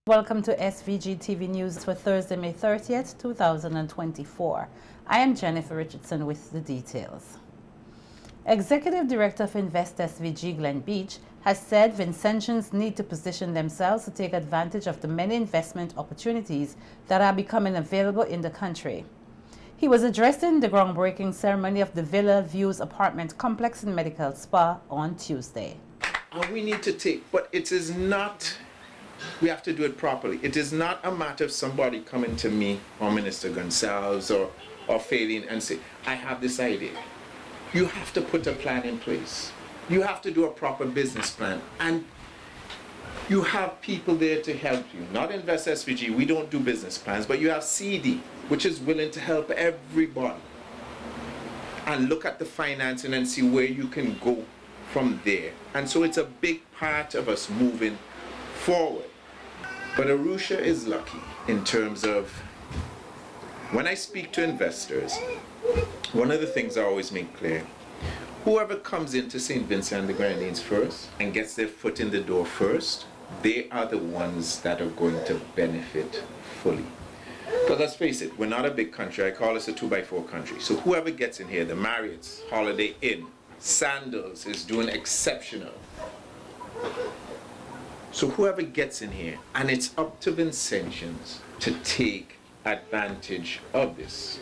Welcome to SVG-TV News for Thursday, May 30th, 2024. I am Jennifer Richardson with the details. Executive Director of Invest SVG Glenn Beach has said Vincentians need to position themselves to take advantage of the many investment opportunities that are becoming available in the country. He was addressing the groundbreaking ceremony of the Villa Views apartment complex and medical spa on Tuesday. And we need to take, but it is not, we have to do it properly. It is not a matter of somebody coming to me or Minister Gonsalves or failing and say, I have this idea. You have to put a plan in place. You have to do a proper business plan. And you have people there to help you. Not Invest SVG, we don't do business plans, but you have CD, which is willing to help everybody. And look at the financing and see where you can go from there. And so it's a big part of us moving forward. But Arusha is lucky in terms of, when I speak to investors, one of the things I always make clear, whoever comes into St. Vincent and the Grenadines first and gets their foot in the door first, they are the ones that are going to benefit fully. Because let's face it, we're not a big country. I call us a 2x4 country. So whoever gets in here, the Marriott's, Holiday Inn, Sandals is doing exceptional. So whoever gets in here, and it's up to Vincentians to take advantage of this.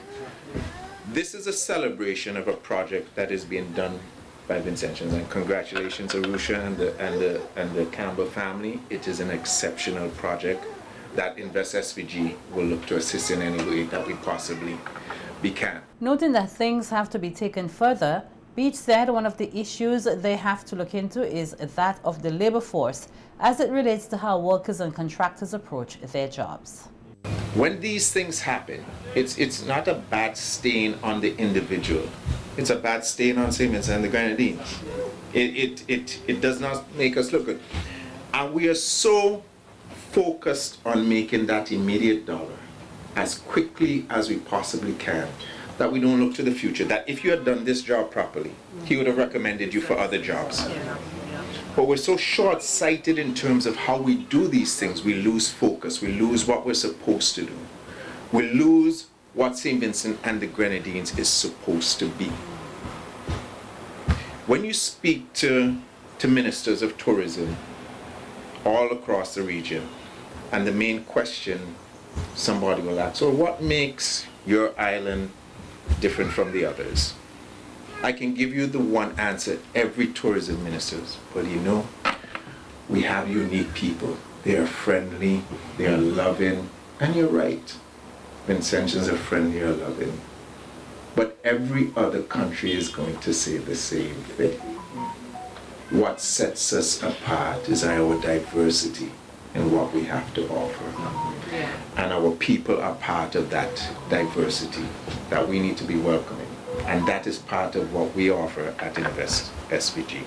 This is a celebration of a project that is being done by Vincentians, and congratulations Arusha and the Campbell family. It is an exceptional project that Invest SVG will look to assist in any way that we possibly can. Noting that things have to be taken further, Beach said one of the issues they have to look into is that of the labor force as it relates to how workers and contractors approach their jobs. When these things happen, it's not a bad stain on the individual. It's a bad stain on St. Vincent and the Grenadines. It does not make us look good. And we are so focused on making that immediate dollar as quickly as we possibly can that we don't look to the future. That if you had done this job properly, he would have recommended you for other jobs. But we're so short-sighted in terms of how we do these things. We lose focus. We lose what we're supposed to do. We lose what St. Vincent and the Grenadines is supposed to be. When you speak to ministers of tourism all across the region, and the main question somebody will ask, so what makes your island different from the others? I can give you the one answer every tourism ministers, but you know, we have unique people. They are friendly, they are loving, and you're right. Vincentians are friendly or loving. But every other country is going to say the same thing. What sets us apart is our diversity in what we have to offer. And our people are part of that diversity that we need to be welcoming. And that is part of what we offer at Invest SVG.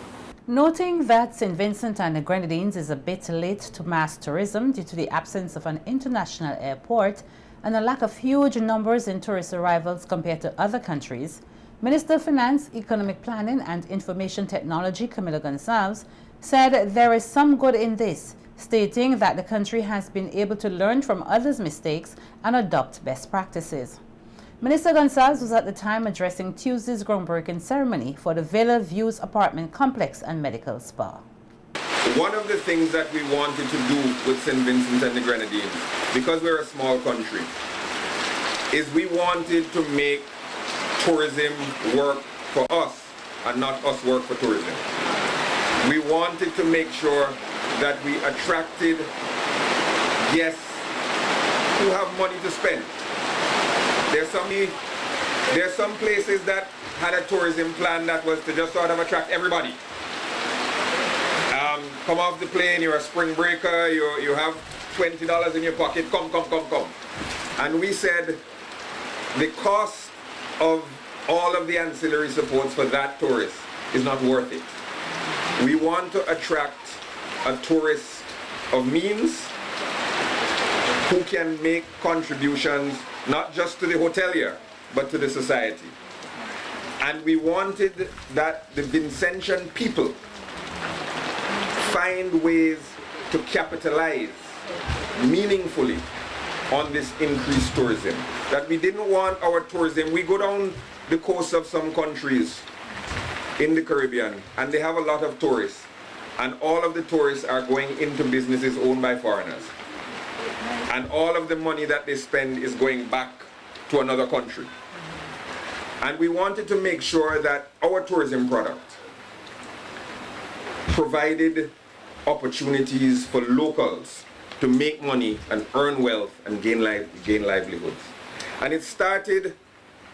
Noting that St. Vincent and the Grenadines is a bit late to mass tourism due to the absence of an international airport and a lack of huge numbers in tourist arrivals compared to other countries, Minister of Finance, Economic Planning and Information Technology Camilla Gonsalves said there is some good in this, stating that the country has been able to learn from others' mistakes and adopt best practices. Minister Gonsalves was at the time addressing Tuesday's groundbreaking ceremony for the Villa Views apartment complex and medical spa. One of the things that we wanted to do with St. Vincent and the Grenadines, because we're a small country, is we wanted to make tourism work for us and not us work for tourism. We wanted to make sure that we attracted guests who have money to spend. There's some places that had a tourism plan that was to just sort of attract everybody. Come off the plane, you're a spring breaker, you have $20 in your pocket, come. And we said the cost of all of the ancillary supports for that tourist is not worth it. We want to attract a tourist of means who can make contributions not just to the hotelier, but to the society. And we wanted that the Vincentian people find ways to capitalize meaningfully on this increased tourism. That we didn't want our tourism, we go down the coast of some countries in the Caribbean and they have a lot of tourists, and all of the tourists are going into businesses owned by foreigners. And all of the money that they spend is going back to another country. And we wanted to make sure that our tourism product provided opportunities for locals to make money and earn wealth and gain livelihoods. And it started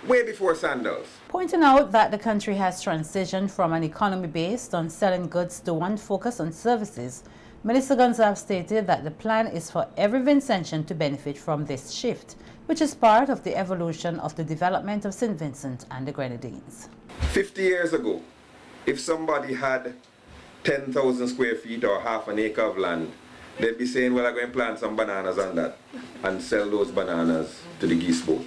way before sandals. Pointing out that the country has transitioned from an economy based on selling goods to one focus on services, Minister Gonsalves stated that the plan is for every Vincentian to benefit from this shift, which is part of the evolution of the development of St. Vincent and the Grenadines. 50 years ago, if somebody had 10,000 square feet or half an acre of land, they'd be saying, well, I'm going to plant some bananas on that and sell those bananas to the geese boat.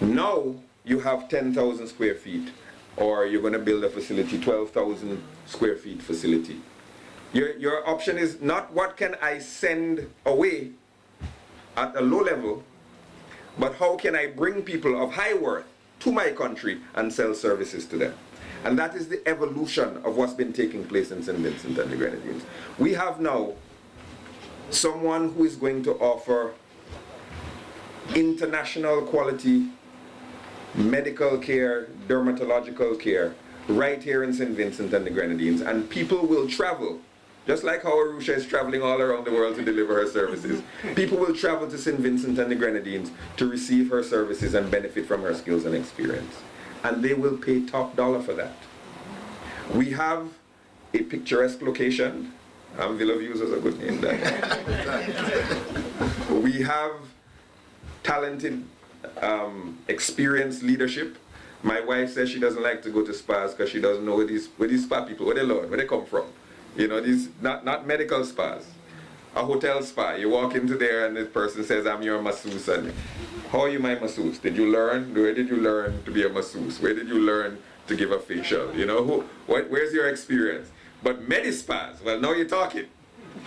Now you have 10,000 square feet, or you're going to build a facility, 12,000 square feet facility. Your option is not what can I send away at a low level, but how can I bring people of high worth to my country and sell services to them. And that is the evolution of what's been taking place in St. Vincent and the Grenadines. We have now someone who is going to offer international quality medical care, dermatological care, right here in St. Vincent and the Grenadines. And people will travel, just like how Arusha is traveling all around the world to deliver her services. People will travel to St. Vincent and the Grenadines to receive her services and benefit from her skills and experience. And they will pay top dollar for that. We have a picturesque location. Villa Views is a good name there. We have talented, experienced leadership. My wife says she doesn't like to go to spas because she doesn't know where these spa people, where they learn, where they come from. You know, these not medical spas. A hotel spa, you walk into there and this person says, I'm your masseuse. And how are you my masseuse? Did you learn? Where did you learn to be a masseuse? Where did you learn to give a facial? You know, where's your experience? But medi-spas, well, now you're talking.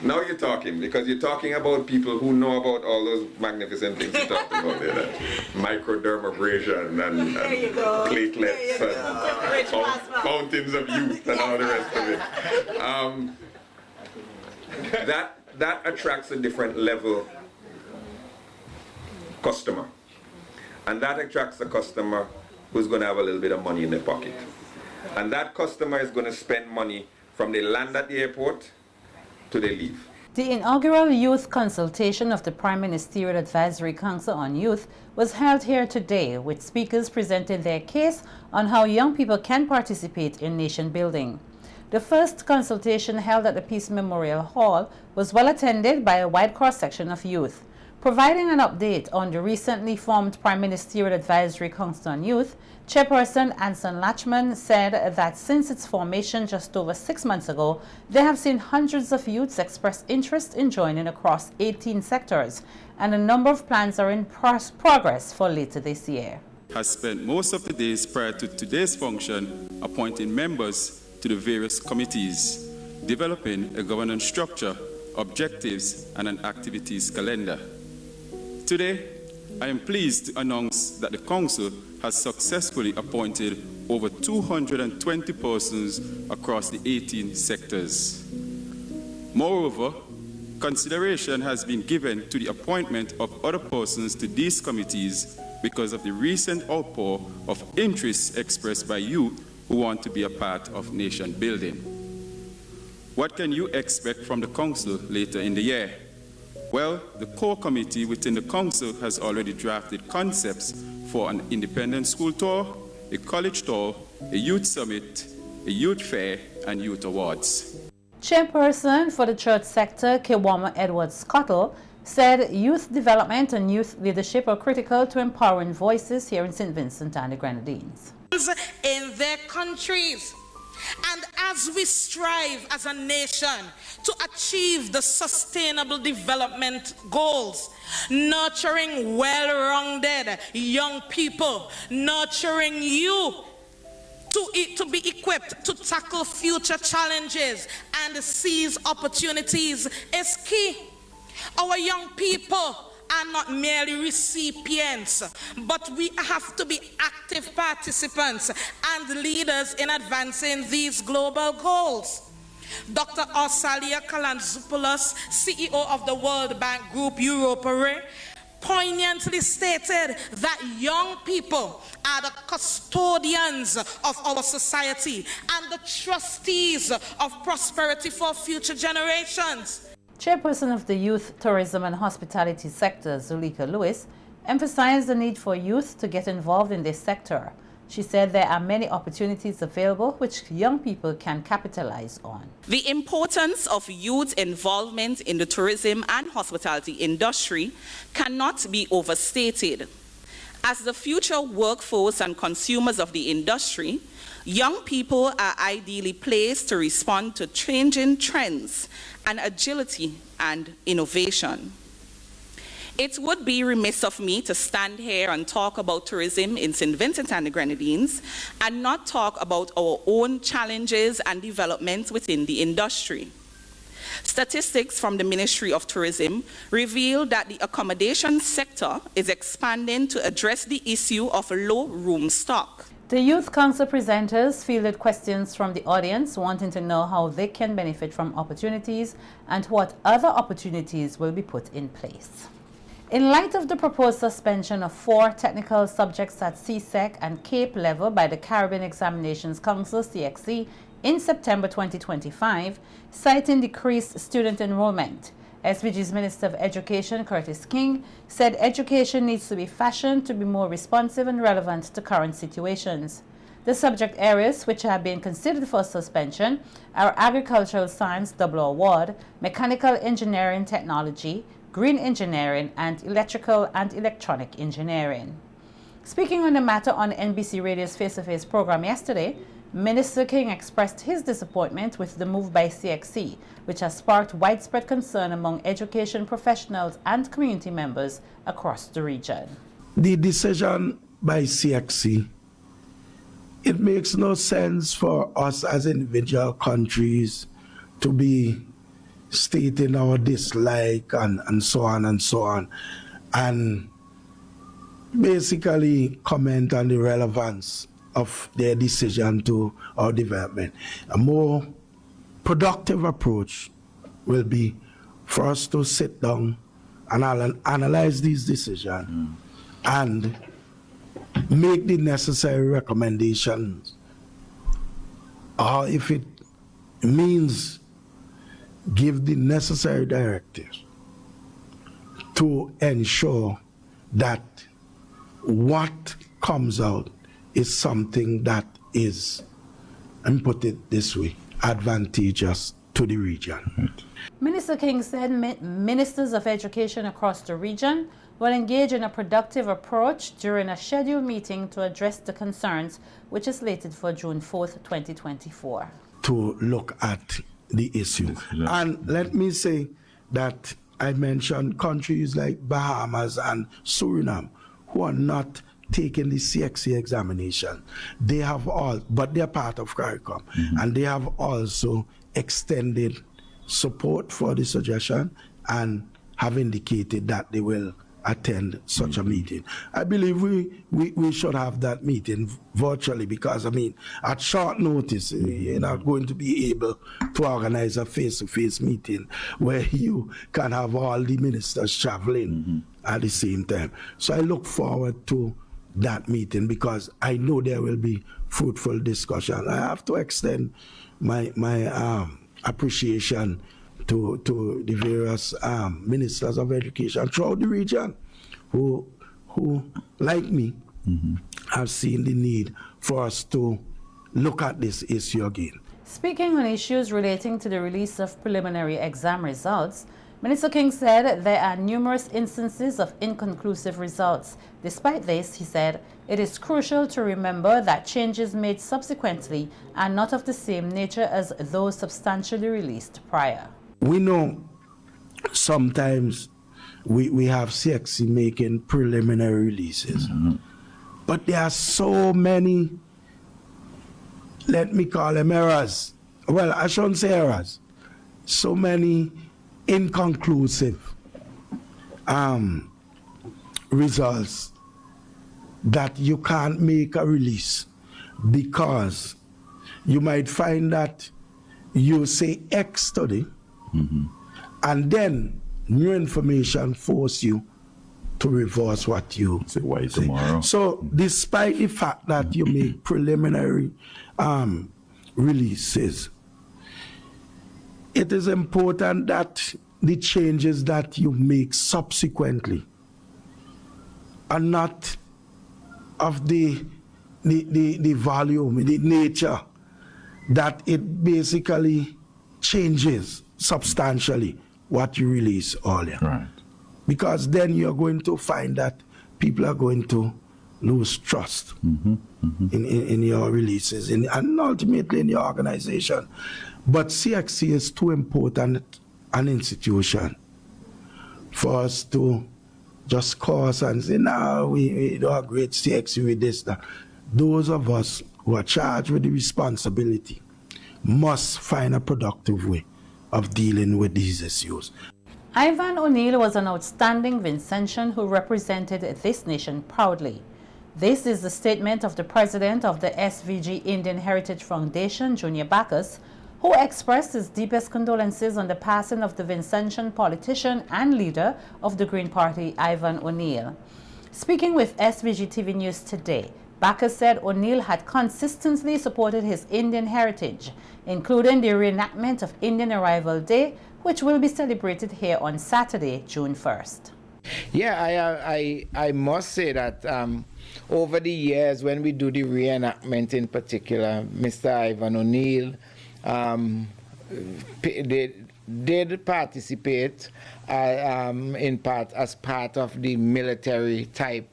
Now you're talking, because you're talking about people who know about all those magnificent things you talked about there, that microdermabrasion and platelets and fountains of youth and all the rest of it. That attracts a different level customer. And that attracts a customer who's going to have a little bit of money in their pocket. And that customer is going to spend money from they land at the airport to they leave. The inaugural youth consultation of the Prime Ministerial Advisory Council on Youth was held here today, with speakers presenting their case on how young people can participate in nation building. The first consultation, held at the Peace Memorial Hall, was well attended by a wide cross-section of youth. Providing an update on the recently formed Prime Ministerial Advisory Council on Youth, Chairperson Anson Latchman said that since its formation just over 6 months ago, they have seen hundreds of youths express interest in joining across 18 sectors, and a number of plans are in progress for later this year. Has spent most of the days prior to today's function appointing members to the various committees, developing a governance structure, objectives, and an activities calendar. Today, I am pleased to announce that the Council has successfully appointed over 220 persons across the 18 sectors. Moreover, consideration has been given to the appointment of other persons to these committees because of the recent outpour of interest expressed by youth who want to be a part of nation building. What can you expect from the Council later in the year? Well, the core committee within the Council has already drafted concepts for an independent school tour, a college tour, a youth summit, a youth fair, and youth awards. Chairperson for the church sector, Kewama Edwards-Scottle, said youth development and youth leadership are critical to empowering voices here in St. Vincent and the Grenadines. In their countries. And as we strive as a nation to achieve the sustainable development goals, nurturing well-rounded young people, nurturing you to be equipped to tackle future challenges and seize opportunities is key. Our young people are not merely recipients, but we have to be active participants and leaders in advancing these global goals. Dr. Arsalia Kalantzopoulos, CEO of the World Bank Group Europe, poignantly stated that young people are the custodians of our society and the trustees of prosperity for future generations. Chairperson of the Youth, Tourism and Hospitality sector, Zuleika Lewis, emphasized the need for youth to get involved in this sector. She said there are many opportunities available which young people can capitalize on. The importance of youth involvement in the tourism and hospitality industry cannot be overstated. As the future workforce and consumers of the industry, young people are ideally placed to respond to changing trends and agility and innovation. It would be remiss of me to stand here and talk about tourism in St. Vincent and the Grenadines and not talk about our own challenges and developments within the industry. Statistics from the Ministry of Tourism reveal that the accommodation sector is expanding to address the issue of low room stock. The Youth Council presenters fielded questions from the audience wanting to know how they can benefit from opportunities and what other opportunities will be put in place. In light of the proposed suspension of 4 technical subjects at CSEC and CAPE level by the Caribbean Examinations Council, CXC, in September 2025, citing decreased student enrollment, SVG's Minister of Education, Curtis King, said education needs to be fashioned to be more responsive and relevant to current situations. The subject areas which have been considered for suspension are agricultural science double award, mechanical engineering technology, green engineering, and electrical and electronic engineering. Speaking on the matter on NBC Radio's Face-to-Face program yesterday, Minister King expressed his disappointment with the move by CXC, which has sparked widespread concern among education professionals and community members across the region. The decision by CXC, it makes no sense for us as individual countries to be stating our dislike and so on and so on, and basically comment on the relevance of their decision to our development. A more productive approach will be for us to sit down and analyze these decisions and make the necessary recommendations, or if it means give the necessary directives to ensure that what comes out is something that is, and put it this way, advantageous to the region. Minister King said ministers of education across the region will engage in a productive approach during a scheduled meeting to address the concerns, which is slated for June 4th, 2024. To look at the issue. And let me say that I mentioned countries like Bahamas and Suriname who are not taking the CXC examination. They have all, but they're part of CARICOM, and they have also extended support for the suggestion and have indicated that they will attend such a meeting. I believe we should have that meeting virtually, because I mean, at short notice, you're not going to be able to organize a face-to-face meeting where you can have all the ministers traveling at the same time. So I look forward to that meeting, because I know there will be fruitful discussion. I have to extend my appreciation to the various ministers of education throughout the region who like me, have seen the need for us to look at this issue again. Speaking on issues relating to the release of preliminary exam results, Minister King said there are numerous instances of inconclusive results. Despite this, he said, it is crucial to remember that changes made subsequently are not of the same nature as those substantially released prior. We know sometimes we have CXC making preliminary releases, but there are so many, let me call them errors. Well, I shouldn't say errors. So many inconclusive results that you can't make a release, because you might find that you say X study, and then new information force you to reverse what you say. Why tomorrow? So despite the fact that you make preliminary releases, it is important that the changes that you make subsequently are not of the volume, the nature, that it basically changes substantially what you release earlier. Right. Because then you're going to find that people are going to lose trust in your releases and ultimately in your organization. But CXC is too important an institution for us to just cause and say, no, we don't agree with CXC with this, that. Those of us who are charged with the responsibility must find a productive way of dealing with these issues. Ivan O'Neill was an outstanding Vincentian who represented this nation proudly. This is the statement of the president of the SVG Indian Heritage Foundation, Junior Bacchus, who expressed his deepest condolences on the passing of the Vincentian politician and leader of the Green Party, Ivan O'Neill. Speaking with SVG-TV News Today, Bacchus said O'Neill had consistently supported his Indian heritage, including the reenactment of Indian Arrival Day, which will be celebrated here on Saturday, June 1st. Yeah, I must say that over the years, when we do the reenactment in particular, Mr. Ivan O'Neill did participate in part as part of the military type,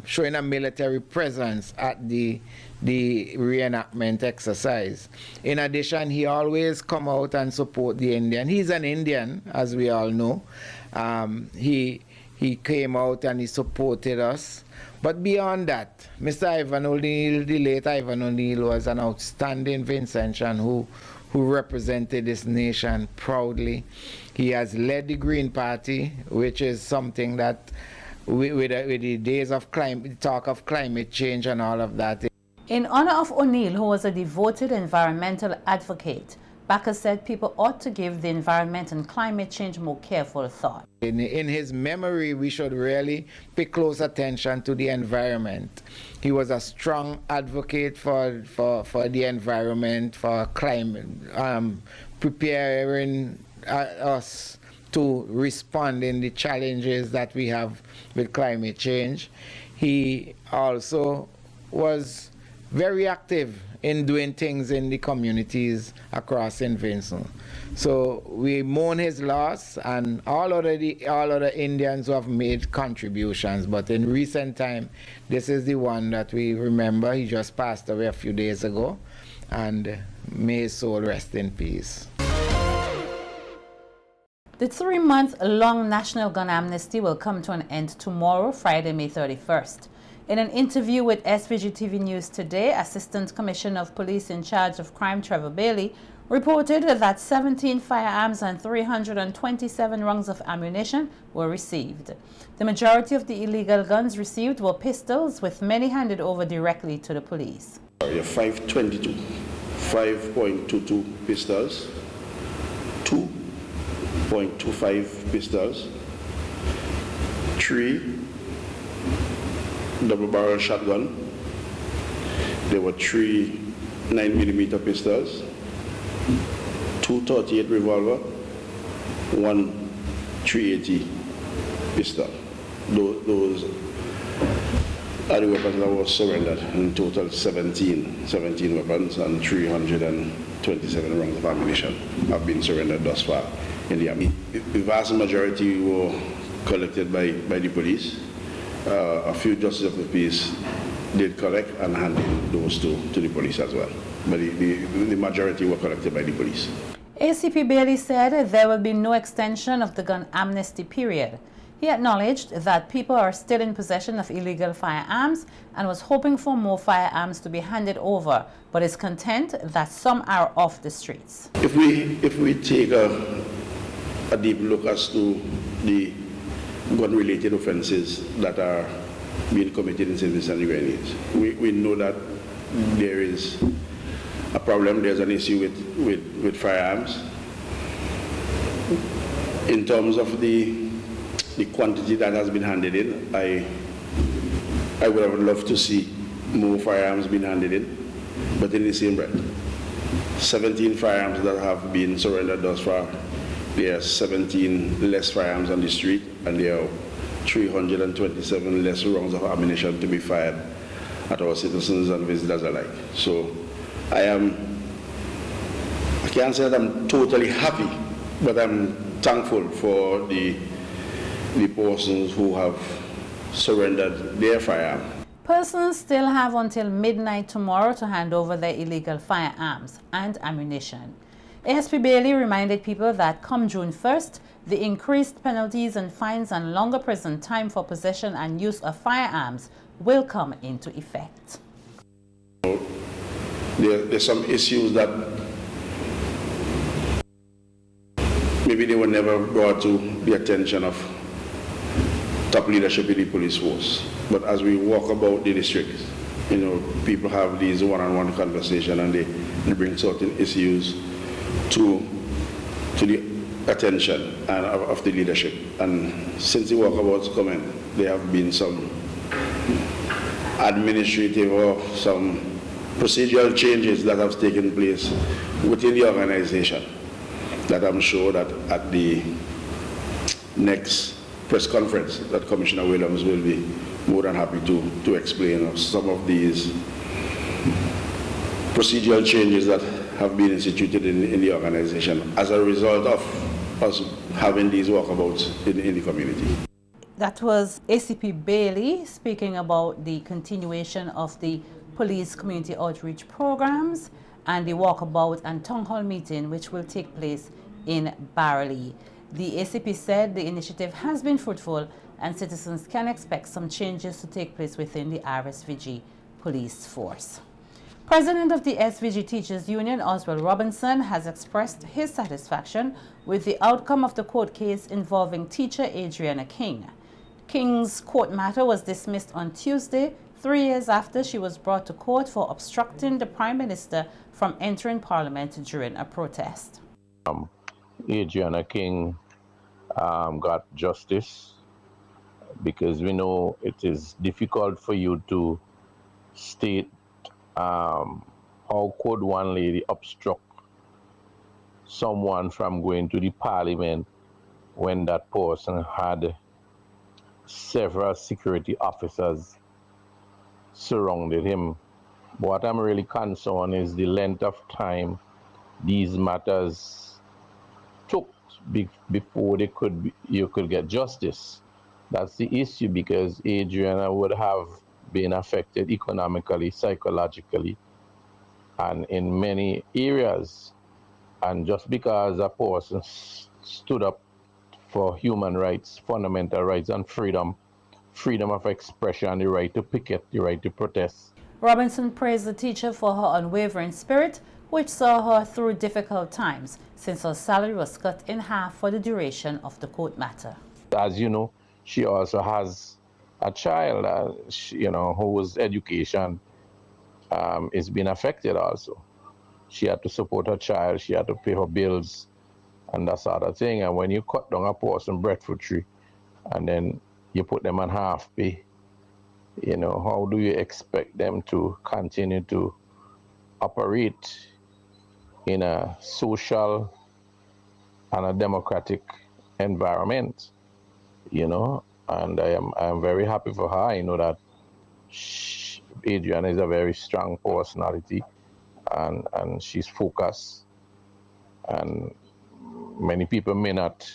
showing a military presence at the reenactment exercise. In addition, he always come out and support the Indian. He's an Indian, as we all know. He came out and he supported us. But beyond that, Mr. Ivan O'Neill, the late Ivan O'Neill, was an outstanding Vincentian who represented this nation proudly. He has led the Green Party, which is something that, with the days of talk of climate change and all of that. In honor of O'Neill, who was a devoted environmental advocate, Bacchus said people ought to give the environment and climate change more careful thought. In his memory, we should really pay close attention to the environment. He was a strong advocate for the environment, for climate, preparing us to respond in the challenges that we have with climate change. He also was very active in doing things in the communities across St. Vincent. So we mourn his loss, and all other Indians who have made contributions. But in recent time, this is the one that we remember. He just passed away a few days ago, and may his soul rest in peace. The 3-month-long national gun amnesty will come to an end tomorrow, Friday, May 31st. In an interview with SVG-TV News Today, Assistant Commissioner of Police in charge of crime, Trevor Bailey, reported that 17 firearms and 327 rounds of ammunition were received. The majority of the illegal guns received were pistols, with many handed over directly to the police. 522, 5.22 pistols, 2.25 pistols, 3 double-barrel shotgun. There were 3 9mm pistols, 2 .38 revolver, 1 .380 pistol. Those are the weapons that were surrendered. In total, 17 weapons and 327 rounds of ammunition have been surrendered thus far in the army. The vast majority were collected by the police. A few justices of the peace did collect and handed those to the police as well. But the majority were collected by the police. ACP Bailey said there will be no extension of the gun amnesty period. He acknowledged that people are still in possession of illegal firearms and was hoping for more firearms to be handed over, but is content that some are off the streets. If we take a deep look as to the gun-related offences that are being committed in St. Vincent and the Grenadines. We know that there is a problem, there's an issue with firearms. In terms of the quantity that has been handed in, I would have loved to see more firearms being handed in, but in the same breath, 17 firearms that have been surrendered thus far, there are 17 less firearms on the street, and there are 327 less rounds of ammunition to be fired at our citizens and visitors alike. So I can't say that I'm totally happy, but I'm thankful for the persons who have surrendered their firearm. Persons still have until midnight tomorrow to hand over their illegal firearms and ammunition. ASP Bailey reminded people that come June 1st, the increased penalties and fines and longer prison time for possession and use of firearms will come into effect. There's some issues that maybe they were never brought to the attention of top leadership in the police force. But as we walk about the district, people have these one-on-one conversations and they bring certain issues to the attention of the leadership. And since the walkabouts come in, there have been some administrative or some procedural changes that have taken place within the organization that I'm sure that at the next press conference that Commissioner Williams will be more than happy to explain some of these procedural changes that have been instituted in the organization as a result of us having these walkabouts in the community. That was ACP Bailey speaking about the continuation of the police community outreach programs and the walkabout and town hall meeting which will take place in Barley. The ACP said the initiative has been fruitful and citizens can expect some changes to take place within the RSVG police force. President of the SVG Teachers Union, Oswald Robinson, has expressed his satisfaction with the outcome of the court case involving teacher Adriana King. King's court matter was dismissed on Tuesday, 3 years after she was brought to court for obstructing the Prime Minister from entering Parliament during a protest. Adriana King got justice because we know it is difficult for you to state how could one lady obstruct someone from going to the Parliament when that person had several security officers surrounded him. What I'm really concerned is the length of time these matters took before you could get justice. That's the issue, because Adriana would have been affected economically, psychologically, and in many areas. And just because a person stood up for human rights, fundamental rights and freedom of expression, the right to picket, the right to protest. Robinson praised the teacher for her unwavering spirit, which saw her through difficult times since her salary was cut in half for the duration of the court matter. As you know, she also has a child, whose education is being affected also. She had to support her child, she had to pay her bills and that sort of thing. And when you cut down a person breadfruit tree and then you put them on half pay, how do you expect them to continue to operate in a social and a democratic environment, And I am very happy for her. I know that Adriana is a very strong personality and she's focused. And many people may not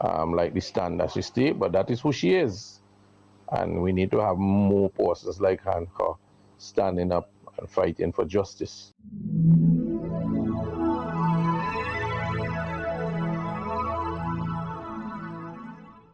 like the stand that she takes, but that is who she is. And we need to have more persons like her standing up and fighting for justice.